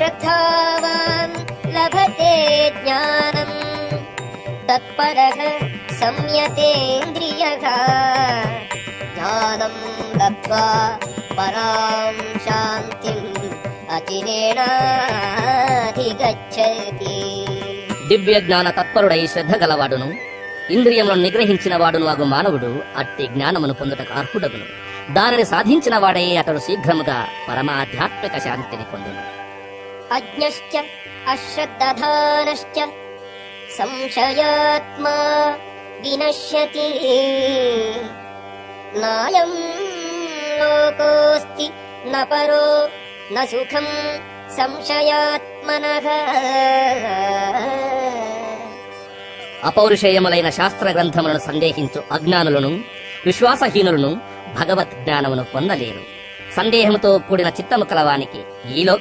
శ్రద్ధావాన్ లభతే జ్ఞానం తత్పరః సంయతేంద్రియః జ్ఞానం లబ్ధ్వా పరాం శాంతిం అచిరేణాధిగచ్చతి. దివ్య జ్ఞాన తత్పరుడై శ్రద్ధ గలవాడును ఇంద్రియములను నిగ్రహించిన వాడును అగు మానవుడు అట్టి జ్ఞానమును పొందుటకు అర్హుడగును. దానిని సాధించిన వాడే అతడు శీఘ్రముగా పరమాధ్యాత్మిక శాంతిని పొందును. అజ్ఞశ్చ అశ్రద్ధధానశ్చ సంశయాత్మా వినశ్యతి నాయం లోకోస్తి న పరో న సుఖం సంశయాత్మనః. అపౌరుషేయములైన శాస్త్ర గ్రంథములను సందేహించు అజ్ఞానులను విశ్వాసహీనులను భగవత్ జ్ఞానమును పొందలేరు. సందేహముతో కూడిన చిత్తము కలవానికి ఈ లోక